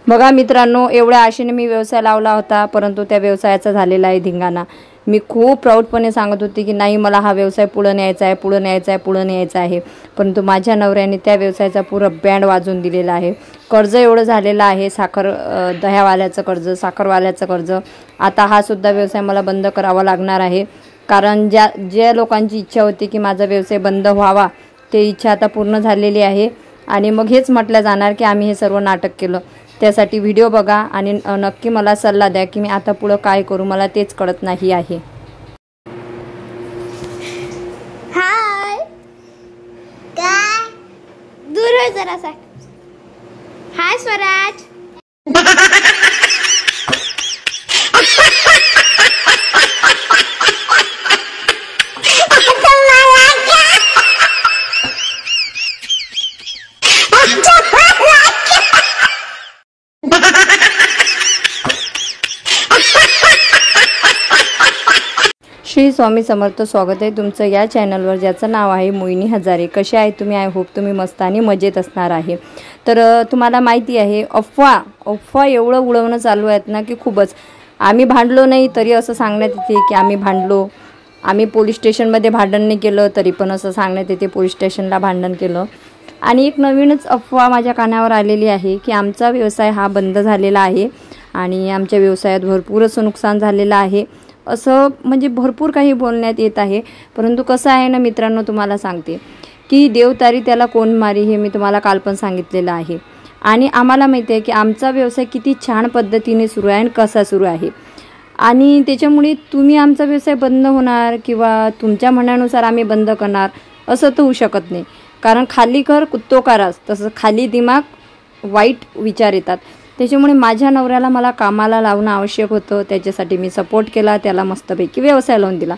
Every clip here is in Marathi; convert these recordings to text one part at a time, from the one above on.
बघा मित्रांनो, एवढ्या आशेने मी व्यवसाय लावला होता, परंतु त्या व्यवसायाचा झालेला आहे धिंगाणा। मी खूप प्राऊडपणे सांगत होते की नाही, मला हा व्यवसाय पुढे न्यायचा आहे, पुढे न्यायचा आहे, पुढे न्यायचा आहे, परंतु माझ्या नवऱ्याने त्या व्यवसायाचा पुरा बँड वाजवून दिलेला आहे। कर्ज एवढं झालेलं आहे, दह्यावाल्याचं कर्ज, साखरवाल्याचं कर्ज। आता हा सुद्धा व्यवसाय मला बंद करावा लागणार आहे, कारण ज्या लोकांची इच्छा होती की माझा व्यवसाय बंद व्हावा, ते इच्छा आता पूर्ण झालेली आहे। आणि मग हेच म्हटलं जाणार की आम्ही हे सर्व नाटक केलं। त्यासाठी व्हिडिओ बघा आणि नक्की मला सल्ला द्या की मी आता पुढे काय करू, मला तेच कळत नाही आहे। हाय, काय दूर हो जरासा। हाय स्वराज। श्री स्वामी समर्थ। स्वागत आहे तुमचं या चॅनलवर, ज्याचं नाव आहे मोहिनी हजारे। कसे आहे तुम्ही? आय होप तुम्ही मस्त आणि मजेत असणार आहे। तर तुम्हाला माहिती आहे, अफवा एवढं उडवणं चालू आहेत ना की खूपच। आम्ही भांडलो नाही तरी असं सांगण्यात येते की आम्ही भांडलो, आम्ही पोलीस स्टेशनमध्ये भांडण नाही केलं तरी पण असं सांगण्यात येते पोलीस स्टेशनला भांडण केलं। आणि एक नवीनच अफवा माझ्या कानावर आलेली आहे की आमचा व्यवसाय हा बंद झालेला आहे आणि आमच्या व्यवसायात भरपूर असं नुकसान झालेलं आहे, असं म्हणजे भरपूर काही बोलण्यात येत आहे। परंतु कसं आहे ना मित्रांनो, तुम्हाला सांगते की देव तारी त्याला कोण मारी, हे मी तुम्हाला काल पण सांगितलेलं आहे। आणि आम्हाला माहिती आहे की आमचा व्यवसाय किती छान पद्धतीने सुरू आहे आणि कसा सुरू आहे, आणि त्याच्यामुळे तुम्ही आमचा व्यवसाय बंद होणार किंवा तुमच्या म्हणण्यानुसार आम्ही बंद करणार असं तर होऊ शकत नाही। कारण खाली कर कुत्तो का राज, तसं खाली दिमाग वाईट विचार येतात। त्याच्यामुळे माझ्या नवऱ्याला मला कामाला लावणं आवश्यक होतं, त्याच्यासाठी मी सपोर्ट केला, त्याला मस्तपैकी व्यवसाय लावून दिला।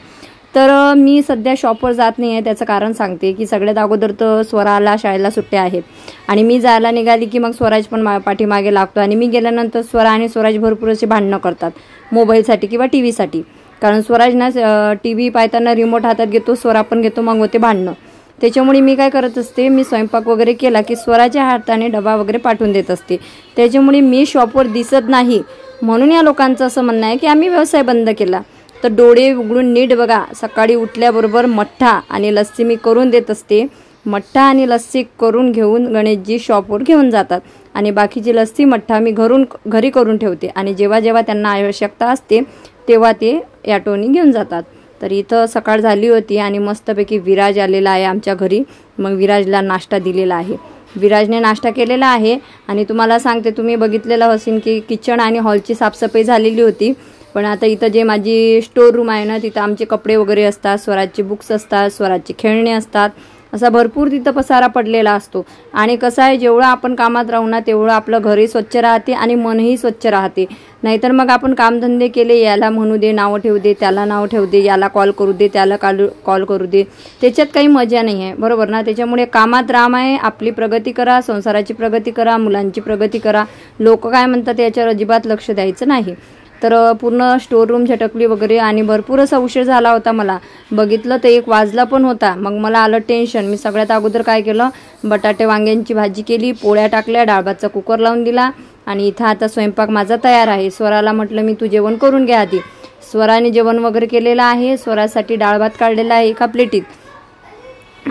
तर मी सध्या शॉपवर जात नाही आहे, त्याचं कारण सांगते की सगळ्यात अगोदर तर स्वराला शाळेला सुट्ट्या आहेत आणि मी जायला निघाली की मग स्वराज पण पाठीमागे लागतो, आणि मी गेल्यानंतर स्वरा आणि स्वराज भरपूर असे भांडणं करतात मोबाईलसाठी किंवा टी व्हीसाठी। कारण स्वराज ना टी व्ही पाहताना रिमोट हातात घेतो, स्वरा पण घेतो, मग होते भांडणं। त्याच्यामुळे मी काय करत असते, मी स्वयंपाक वगैरे केला की स्वराच्या हाताने डबा वगैरे पाठवून देत असते। त्याच्यामुळे मी शॉपवर दिसत नाही, म्हणून या लोकांचं असं म्हणणं आहे की आम्ही व्यवसाय बंद केला। तर डोळे उघडून नीट बघा, सकाळी उठल्याबरोबर मठ्ठा आणि लस्सी मी करून देत असते। मठ्ठा आणि लस्सी करून घेऊन गणेशजी शॉपवर घेऊन जातात आणि बाकीची लस्सी मठ्ठा मी घरी करून ठेवते, आणि जेव्हा जेव्हा त्यांना आवश्यकता असते तेव्हा ते ॲटोनी घेऊन जातात। तर इथं सकाळ झाली होती आणि मस्तपैकी विराज आलेला आहे आमच्या घरी। मग विराजला नाश्ता दिलेला आहे, विराजने नाश्ता केलेला आहे। आणि तुम्हाला सांगते, तुम्ही बघितलेलं असेल की किचन आणि हॉलची साफसफाई झालेली होती, पण आता इथं जे माझी स्टोर रूम आहे ना, तिथं आमचे कपडे वगैरे असतात, स्वराजचे बुक्स असतात, स्वराजचे खेळणे असतात, असा भरपूर तिथं पसारा पडलेला असतो। आणि कसं आहे, जेवढं आपण कामात राहू ना तेवढं आपलं घरही स्वच्छ राहते आणि मनही स्वच्छ राहते। नाहीतर मग आपण कामधंदे केले, याला म्हणू दे, नावं ठेवू दे, त्याला नाव ठेवू दे, याला कॉल करू दे, त्याला कॉल करू दे, त्याच्यात काही मजा नाही आहे, बरोबर ना। त्याच्यामुळे कामात राम आहे, आपली प्रगती करा, संसाराची प्रगती करा, मुलांची प्रगती करा। लोक काय म्हणतात याच्यावर अजिबात लक्ष द्यायचं नाही। तर पूर्ण स्टोर रूम झटकली वगैरे, आणि भरपूर असा उशीर झाला होता। मला बघितलं तर 1 वाजला पण होता। मग मला आलं टेन्शन। मी सगळ्यात अगोदर काय केलं, बटाटे वांग्यांची भाजी केली, पोळ्या टाकल्या, डाळभातचा कुकर लावून दिला, आणि इथं आता स्वयंपाक माझा तयार आहे। स्वराला म्हटलं मी तू जेवण करून घ्या आधी। स्वराने जेवण वगैरे केलेलं आहे, स्वरासाठी डाळभात काढलेला आहे एका प्लेटीत,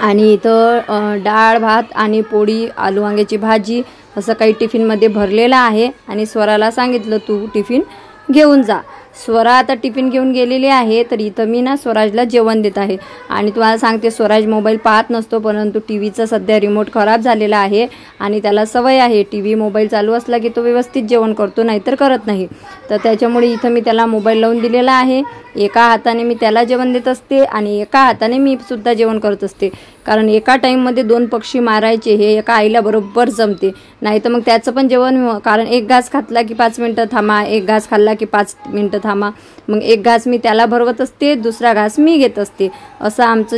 आणि इथं डाळ भात आणि पोळी, आलू वांग्याची भाजी असं काही टिफिनमध्ये भरलेलं आहे। आणि स्वराला सांगितलं तू टिफिन घेऊन जा। स्वरा आता टिफिन घेऊन गेलेली आहे, तर इथं मी ना स्वराजला जेवण देत आहे। आणि तुम्हाला सांगते, स्वराज मोबाईल पाहत नसतो, परंतु टी व्हीचा सध्या रिमोट खराब झालेला आहे आणि त्याला सवय आहे, टी व्ही मोबाईल चालू असला की तो व्यवस्थित जेवण करतो, नाहीतर करत नाही। तर त्याच्यामुळे इथं मी त्याला मोबाईल लावून दिलेला आहे। एका हाताने मी त्याला जेवण देत असते आणि एका हाताने मी सुद्धा जेवण करत असते, कारण एका टाईममध्ये 2 पक्षी मारायचे हे एका आईला बरोबर जमते। नाही तर मग त्याचं पण जेवण, कारण एक घास खाल्ला की 5 मिनटं थांबा, एक घास खाल्ला की 5 मिनटं थांबा, मग एक घास मी त्याला भरवत असते, दुसरा घास मी घेत असते, असं आमचं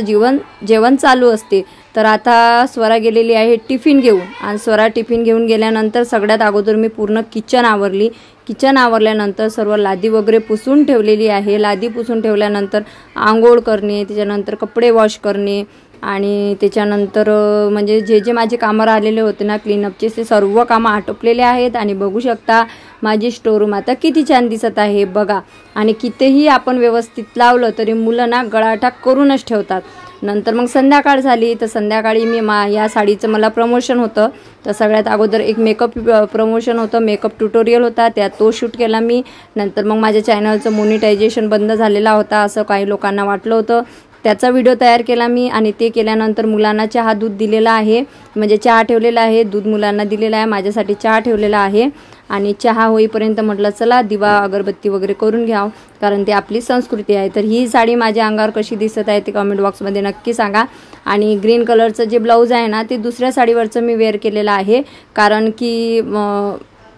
जेवण चालू असते। तर आता स्वरा गेलेली आहे टिफिन घेऊन, आणि स्वरा टिफिन घेऊन गेल्यानंतर सगळ्यात अगोदर मी पूर्ण किचन आवरली। किचन आवरल्यानंतर सर्व लादी वगैरे पुसून ठेवलेली आहे। लादी पुसून ठेवल्यानंतर आंघोळ करणे, त्याच्यानंतर कपडे वॉश करणे, आणि त्याच्यानंतर म्हणजे जे जे माझे कामं राहिलेले होते ना क्लीनअपचे, ते सर्व कामं आटोपलेले आहेत. आणि बघू शकता माझी स्टोरूम आता किती छान दिसत आहे बघा. आणि कितीही आपण व्यवस्थित लावलं तरी मुलं ना गळाटा करूनच ठेवतात. नंतर मग संध्याकाळ झाली, तर संध्याकाळी मी या साडीचं मला प्रमोशन होतं. तर सगळ्यात अगोदर एक मेकअप प्रमोशन होतं, मेकअप ट्युटोरियल होता, त्यात तो शूट केला मी. नंतर मग माझ्या चॅनलचं मोनिटायझेशन बंद झालेला होता असं काही लोकांना वाटलं होतं, त्याचा व्हिडिओ तयार केला मी. आणि ते केल्यानंतर मुलांना चहा दूध दिलेला आहे, म्हणजे चहा ठेवलेला आहे, दूध मुलांना दिलेला आहे, माझ्यासाठी चहा ठेवलेला आहे. आणि चहा होईपर्यंत म्हटलं चला दिवा अगरबत्ती वगैरे करून घ्यावं, कारण ती आपली संस्कृती आहे. तर ही साडी माझ्या अंगावर कशी दिसत आहे ते कमेंट बॉक्समध्ये नक्की सांगा. आणि ग्रीन कलरचं जे ब्लाऊज आहे ना ते दुसऱ्या साडीवरचं मी वेअर केलेलं आहे, कारण की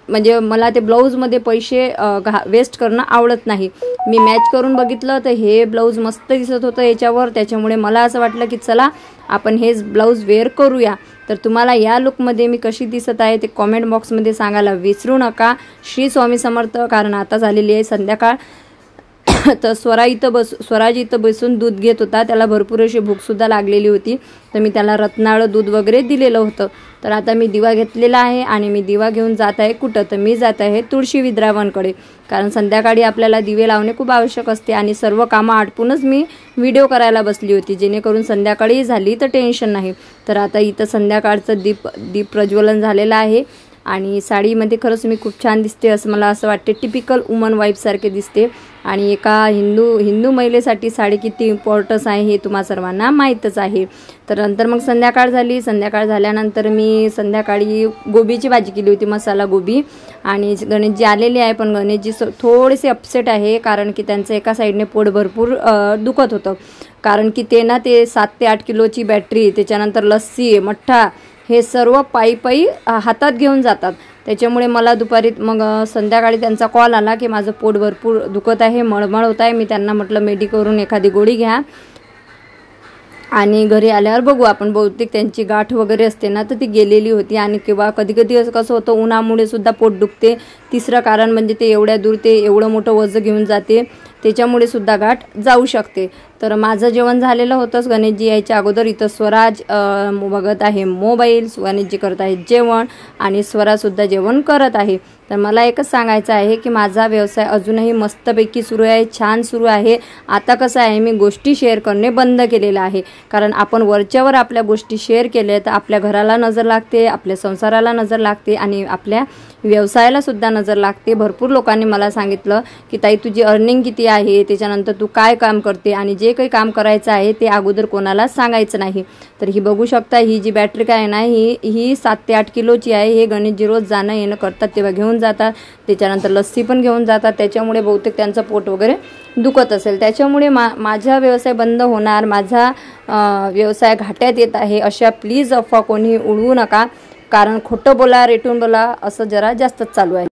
म्हणजे मला ते ब्लाऊजमध्ये पैसे वेस्ट करणं आवडत नाही. मी मॅच करून बघितलं तर हे ब्लाऊज मस्त दिसत होतं याच्यावर, त्याच्यामुळे मला असं वाटलं की चला आपण हेच ब्लाऊज वेअर करूया. तर तुम्हाला या लुकमध्ये मी कशी दिसत आहे ते कॉमेंट बॉक्समध्ये सांगायला विसरू नका. श्री स्वामी समर्थ. कारण आता झालेली आहे संध्याकाळ. तर स्वराज इथं बसून दूध घेत होता, त्याला भरपूर अशी भूकसुद्धा लागलेली होती, तर मी त्याला रत्नाळं दूध वगैरे दिलेलं होतं. तर आता मी दिवा घेतलेला आहे आणि मी दिवा घेऊन जात आहे कुठं, तर मी जात आहे तुळशी विद्रावणकडे. कारण संध्याकाळी आपल्याला दिवे लावणे खूप आवश्यक असते आणि सर्व कामं आटपूनच मी व्हिडिओ करायला बसली होती, जेणेकरून संध्याकाळी झाली तर टेन्शन नाही. तर आता इथं संध्याकाळचं दीप प्रज्वलन झालेलं आहे. आणि साडीमध्ये खरंच मी खूप छान दिसते असं मला असं वाटते, टिपिकल वुमन वाईफसारखे दिसते. आणि एका हिंदू महिलेसाठी साडी किती इम्पॉर्टन्स आहे हे तुम्हा सर्वांना माहीतच आहे. तर नंतर मग संध्याकाळ झाली. संध्याकाळ झाल्यानंतर मी संध्याकाळी गोबीची भाजी केली होती, मसाला गोबी. आणि गणेशजी आलेले आहे, पण गणेशजी थोडेसे अपसेट आहे, कारण की त्यांचं एका साईडने पोट भरपूर दुखत होतं. कारण की ते 7 ते 8 किलोची बॅटरी, त्याच्यानंतर लस्सी, मठ्ठा, हे सर्व पायी हातात घेऊन जातात. त्याच्यामुळे मला दुपारी मग संध्याकाळी त्यांचा कॉल आला की माझं पोट भरपूर दुखत आहे, मळमळ होत आहे. मी त्यांना म्हटलं मेडिकवरून एखादी गोळी घ्या आणि घरी आल्यावर बघू आपण. बहुतेक त्यांची गाठ वगैरे असते ना तर ती गेलेली होती. आणि किंवा कधी कधी असं कसं होतं, उन्हामुळे सुद्धा पोट दुखते. तिसरं कारण म्हणजे ते एवढ्या दूर ते एवढं मोठं वजन घेऊन जाते, त्याच्यामुळे सुद्धा गाठ जाऊ शकते. तर माझं जेवण झालेलं होतंच गणेशजी यायच्या अगोदर. इथं स्वराज बघत आहे मोबाईल, गणेशजी करत आहे जेवण आणि स्वराजसुद्धा जेवण करत आहे. तर मला एकच सांगायचं आहे की माझा व्यवसाय अजूनही मस्तपैकी सुरू आहे, छान सुरू आहे. आता कसं आहे, मी गोष्टी शेअर करणे बंद केलेलं आहे, कारण आपण वरच्यावर आपल्या गोष्टी शेअर केल्या तर आपल्या घराला नजर लागते, आपल्या संसाराला नजर लागते आणि आपल्या व्यवसायाला सुद्धा नजर लागते. भरपूर लोकांनी मला सांगितलं की ताई तुझी अर्निंग किती आहे, त्याच्यानंतर तू काय काम करते आणि जे काही काम करायचं आहे ते अगोदर कोणाला सांगायचं नाही. तर ही बघू शकता, ही जी बॅटरी काय ना ही 7 ते 8 किलोची आहे. हे गणेशजी रोज जाणं येणं करतात तेव्हा घेऊन जातात, त्याच्यानंतर लस्सी पण घेऊन जातात. त्याच्यामुळे बहुतेक त्यांचं पोट वगैरे दुखत असेल, त्याच्यामुळे माझा व्यवसाय बंद होणार, माझा व्यवसाय घाट्यात येत आहे अशा प्लीज अफवा कोणी उडवू नका, कारण खोटं बोला रेटून बोला असं जरा जास्तच चालू आहे.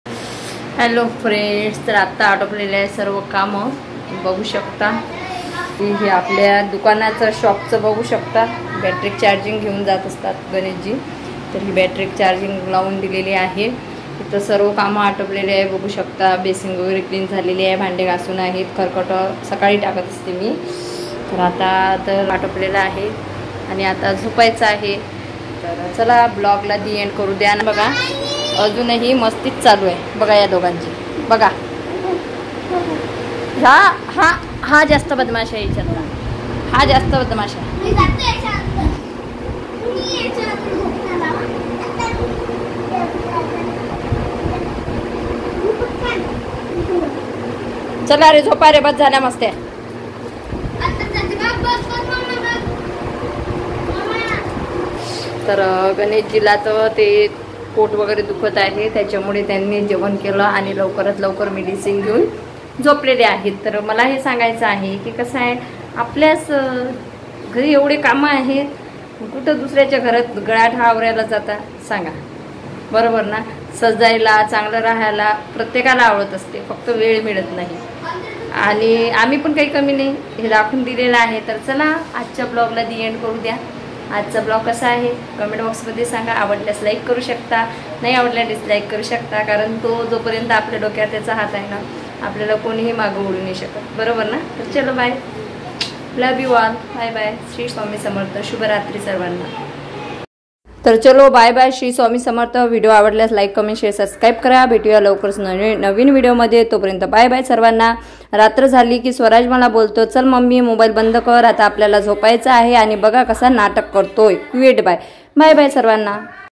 हॅलो फ्रेंड्स, तर आत्ता आटोपलेले आहे सर्व कामं. बघू शकता हे आपल्या दुकानाचं शॉपचं बघू शकता. बॅटरी चार्जिंग घेऊन जात असतात गणेशजी, तर ही बॅटरी चार्जिंग लावून दिलेली आहे. इथं सर्व कामं आटोपलेले आहे बघू शकता. बेसिंग वगैरे क्लीन झालेली आहे, भांडे घासून आहेत, खरकटं सकाळी टाकत असते मी. तर आता तर आटोपलेलं आहे आणि आता झोपायचं आहे. तर चला ब्लॉगला दी एंड करू द्या ना. बघा अजूनही मस्तीच चालू आहे बघा या दोघांची. बघा हा जास्त बदमाश आहे याच्यातला, हा जास्त बदमाश आहे. चला रे झोपा रे, बस झाल्या मस्त आहे. तर गणेशजीला तर ते पोट वगैरे दुखत आहे, त्याच्यामुळे त्यांनी जेवण केलं आणि लवकरात लवकर मेडिसिन घेऊन झोपलेले आहेत. तर मला हे सांगायचं आहे की कसं आहे, आपल्याच घरी एवढे कामं आहेत, कुठं दुसऱ्याच्या घरात गळाठ आवरायला जाता सांगा, बरोबर ना. सजायला चांगलं राहायला प्रत्येकाला आवडत असते, फक्त वेळ मिळत नाही. आणि आम्ही पण काही कमी नाही, हे दाखवून दिलेलं आहे. तर चला आजच्या ब्लॉगला दी एंड करू द्या. आजचा ब्लॉग कसा आहे कमेंट बॉक्समध्ये सांगा. आवडल्यास लाईक करू शकता, नाही आवडल्यास डिसलाईक करू शकता, कारण तो जोपर्यंत आपल्या डोक्यात त्याचा हात आहे ना, आपल्याला कोणीही मागं ओढू नाही शकत, बरोबर ना. तर चलो bye. Love you all. Bye bye. Shri Swami Samarth. शुभरात्री सर्वांना. तर चलो bye bye. Shri Swami Samarth. Video आवडल्यास लाईक कमेंट शेअर सबस्क्राईब करा. भेटूया लवकरच नवीन व्हिडिओमध्ये. तोपर्यंत बाय बाय सर्वांना. रात्र झाली की स्वराज मला बोलतो, चल मम्मी मोबाईल बंद कर, आता आपल्याला झोपायचं आहे. आणि बघा कसा नाटक करतोय. Quit bye. बाय बाय सर्वांना.